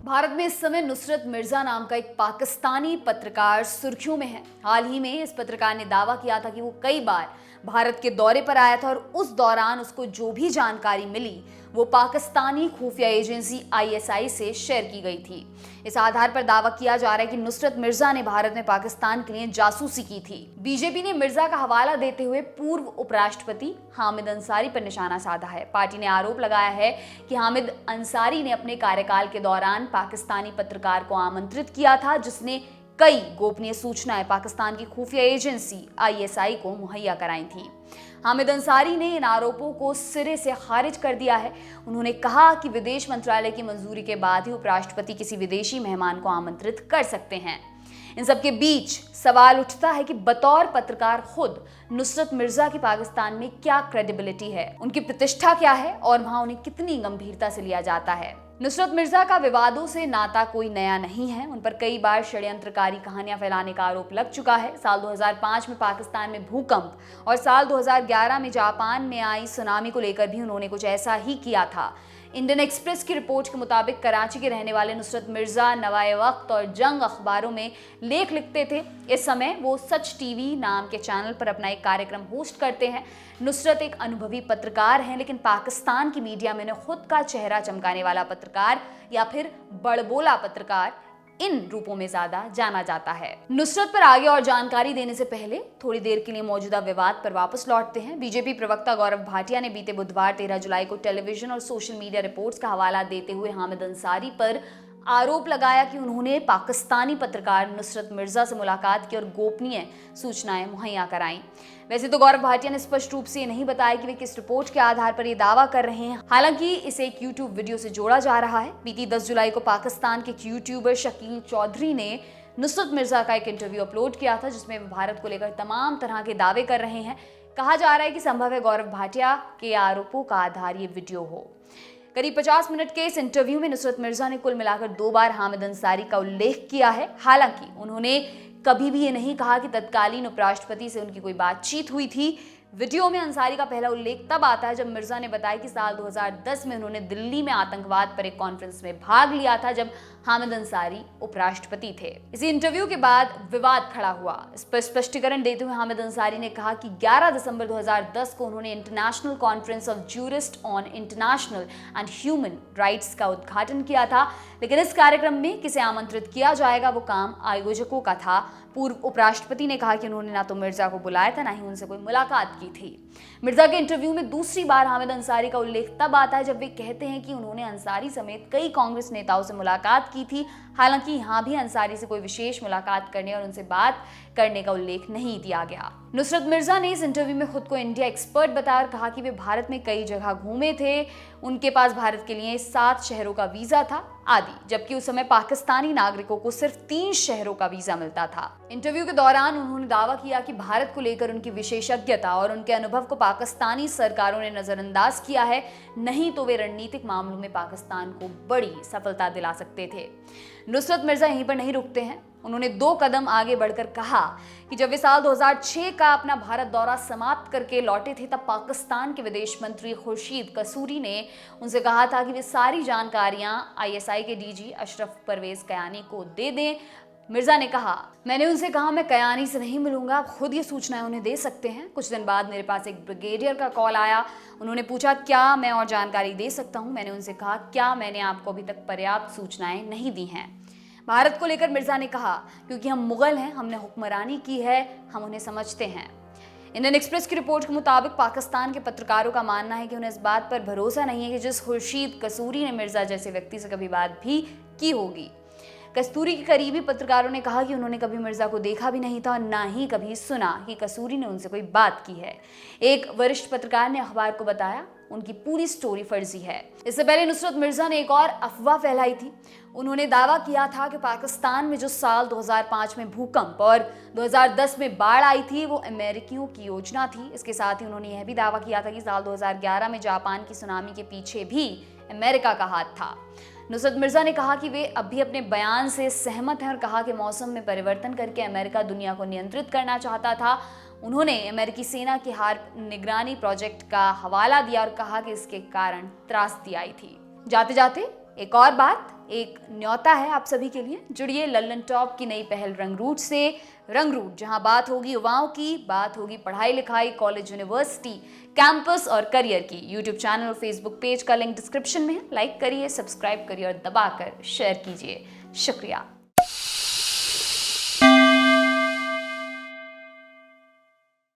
भारत में इस समय नुसरत मिर्जा नाम का एक पाकिस्तानी पत्रकार सुर्खियों में है। हाल ही में इस पत्रकार ने दावा किया था कि वो कई बार भारत के दौरे पर आया था और उस दौरान उसको जो भी जानकारी मिली वो पाकिस्तानी खुफिया एजेंसी आईएसआई से शेयर की गई थी। इस आधार पर दावा किया जा रहा है कि नुसरत मिर्जा ने भारत में पाकिस्तान के लिए जासूसी की थी। बीजेपी ने मिर्जा का हवाला देते हुए पूर्व उपराष्ट्रपति हामिद अंसारी पर निशाना साधा है। पार्टी ने आरोप लगाया है कि हामिद अंसारी ने अपने कार्यकाल के दौरान पाकिस्तानी पत्रकार को आमंत्रित किया था, जिसने कई गोपनीय सूचनाएं पाकिस्तान की खुफिया एजेंसी आईएसआई को मुहैया कराई थी। हामिद अंसारी ने इन आरोपों को सिरे से खारिज कर दिया है। उन्होंने कहा कि विदेश मंत्रालय की मंजूरी के बाद ही उपराष्ट्रपति किसी विदेशी मेहमान को आमंत्रित कर सकते हैं। इन सबके बीच सवाल उठता है कि बतौर पत्रकार खुद नुसरत मिर्जा की पाकिस्तान में क्या क्रेडिबिलिटी है, उनकी प्रतिष्ठा क्या है और वहां उन्हें कितनी गंभीरता से लिया जाता है। नुसरत मिर्जा का विवादों से नाता कोई नया नहीं है। उन पर कई बार षड्यंत्रकारी कहानियां फैलाने का आरोप लग चुका है। साल 2005 में पाकिस्तान में भूकंप और साल 2011 में जापान में आई सुनामी को लेकर भी उन्होंने कुछ ऐसा ही किया था। इंडियन एक्सप्रेस की रिपोर्ट के मुताबिक कराची के रहने वाले नुसरत मिर्जा नवाए वक्त और जंग अखबारों में लेख लिखते थे। इस समय वो सच टीवी नाम के चैनल पर अपना एक कार्यक्रम होस्ट करते हैं। नुसरत एक अनुभवी पत्रकार हैं, लेकिन पाकिस्तान की मीडिया में उन्हें खुद का चेहरा चमकाने वाला पत्रकार या फिर बड़बोला पत्रकार, इन रूपों में ज्यादा जाना जाता है। नुसरत पर आगे और जानकारी देने से पहले थोड़ी देर के लिए मौजूदा विवाद पर वापस लौटते हैं। बीजेपी प्रवक्ता गौरव भाटिया ने बीते बुधवार 13 जुलाई को टेलीविजन और सोशल मीडिया रिपोर्ट्स का हवाला देते हुए हामिद अंसारी पर आरोप लगाया कि उन्होंने पाकिस्तानी पत्रकार नुसरत मिर्जा से मुलाकात की और गोपनीय सूचनाएं मुहैया कराईं। वैसे तो गौरव भाटिया ने स्पष्ट रूप से ये नहीं बताया कि वे किस रिपोर्ट के आधार पर ये दावा कर रहे हैं। हालांकि इसे एक यूट्यूब वीडियो से जोड़ा जा रहा है। बीती 10 जुलाई को पाकिस्तान के यूट्यूबर शकील चौधरी ने नुसरत मिर्जा का एक इंटरव्यू अपलोड किया था, जिसमें वे भारत को लेकर तमाम तरह के दावे कर रहे हैं। कहा जा रहा है कि संभव है गौरव भाटिया के आरोपों का आधार ये वीडियो हो। करीब 50 मिनट के इस इंटरव्यू में नुसरत मिर्जा ने कुल मिलाकर 2 बार हामिद अंसारी का उल्लेख किया है। हालांकि उन्होंने कभी भी ये नहीं कहा कि तत्कालीन उपराष्ट्रपति से उनकी कोई बातचीत हुई थी। वीडियो में अंसारी का पहला उल्लेख तब आता है जब मिर्जा ने बताया कि साल 2010 में उन्होंने दिल्ली में आतंकवाद पर एक कॉन्फ्रेंस में भाग लिया था, जब हामिद अंसारी उपराष्ट्रपति थे। इसी इंटरव्यू के बाद विवाद खड़ा हुआ। इस पर स्पष्टीकरण देते हुए हामिद अंसारी ने कहा कि 11 दिसंबर 2010 को उन्होंने international conference of jurist on international and human rights का उद्घाटन किया था, लेकिन इस कार्यक्रम में किसे आमंत्रित किया जाएगा वो काम आयोजकों का था। पूर्व उपराष्ट्रपति ने कहा कि उन्होंने ना तो मिर्जा को बुलाया था, ना ही उनसे कोई मुलाकात की थी। मिर्जा के इंटरव्यू में दूसरी बार हामिद अंसारी का उल्लेख तब आता है जब वे कहते हैं कि उन्होंने अंसारी समेत कई कांग्रेस नेताओं से मुलाकात की थी। हालांकि यहाँ भी अंसारी से कोई विशेष मुलाकात करने और उनसे बात करने का उल्लेख नहीं दिया गया। नुसरत मिर्जा ने इस इंटरव्यू में खुद को इंडिया एक्सपर्ट बताया और कहा कि वे भारत में कई जगह घूमे थे, उनके पास भारत के लिए 7 शहरों का वीजा था आदि, जबकि उस समय पाकिस्तानी नागरिकों को सिर्फ 3 शहरों का वीजा मिलता था। इंटरव्यू के दौरान उन्होंने दावा किया कि भारत को लेकर उनकी विशेषज्ञता और उनके अनुभव को पाकिस्तानी सरकारों ने नजरअंदाज किया है, नहीं तो वे रणनीतिक मामलों में पाकिस्तान को बड़ी सफलता दिला सकते थे। नुसरत मिर्जा यहीं पर नहीं रुकते हैं। उन्होंने 2 कदम आगे बढ़कर कहा कि जब वे साल 2006 का अपना भारत दौरा समाप्त करके लौटे थे, तब पाकिस्तान के विदेश मंत्री खुर्शीद कसूरी ने उनसे कहा था कि वे सारी जानकारियां आईएसआई के डीजी अशरफ परवेज कयानी को दे दें। मिर्जा ने कहा, मैंने उनसे कहा मैं कयानी से नहीं मिलूंगा, आप खुद ये सूचनाएं उन्हें दे सकते हैं। कुछ दिन बाद मेरे पास एक ब्रिगेडियर का कॉल आया। उन्होंने पूछा क्या मैं और जानकारी दे सकता हूं। मैंने उनसे कहा क्या मैंने आपको अभी तक पर्याप्त सूचनाएं नहीं दी हैं। भारत को लेकर मिर्जा ने कहा क्योंकि हम मुगल हैं, हमने हुक्मरानी की है, हम उन्हें समझते हैं। इंडियन एक्सप्रेस की रिपोर्ट के मुताबिक पाकिस्तान के पत्रकारों का मानना है कि उन्हें इस बात पर भरोसा नहीं है कि जिस खुर्शीद कसूरी ने मिर्जा जैसे व्यक्ति से कभी बात भी की होगी। कस्तूरी के करीबी पत्रकारों ने कहा कि उन्होंने कभी मिर्जा को देखा भी नहीं था और ना ही कभी सुना कि कसूरी ने उनसे कोई बात की है। एक वरिष्ठ पत्रकार ने अखबार को बताया उनकी पूरी स्टोरी फर्जी है। इससे पहले नुसरत मिर्जा ने एक और अफवाह फैलाई थी। उन्होंने दावा किया था कि पाकिस्तान में जो साल 2005 में भूकंप और 2010 में बाढ़ आई थी वो अमेरिकियों की योजना थी। इसके साथ ही उन्होंने यह भी दावा किया था कि साल 2011 में जापान की सुनामी के पीछे भी अमेरिका का हाथ था। नुसरत मिर्जा ने कहा कि वे अब भी अपने बयान से सहमत हैं और कहा कि मौसम में परिवर्तन करके अमेरिका दुनिया को नियंत्रित करना चाहता था। उन्होंने अमेरिकी सेना की हार निगरानी प्रोजेक्ट का हवाला दिया और कहा कि इसके कारण त्रासदी आई थी। जाते जाते एक और बात, एक न्योता है आप सभी के लिए। जुड़िए लल्लन टॉप की नई पहल रंग रूट से। रंग रूट, जहां बात होगी युवाओं की, बात होगी पढ़ाई लिखाई, कॉलेज, यूनिवर्सिटी, कैंपस और करियर की। यूट्यूब चैनल और फेसबुक पेज का लिंक डिस्क्रिप्शन में है। लाइक करिए, सब्सक्राइब करिए और दबाकर शेयर कीजिए। शुक्रिया।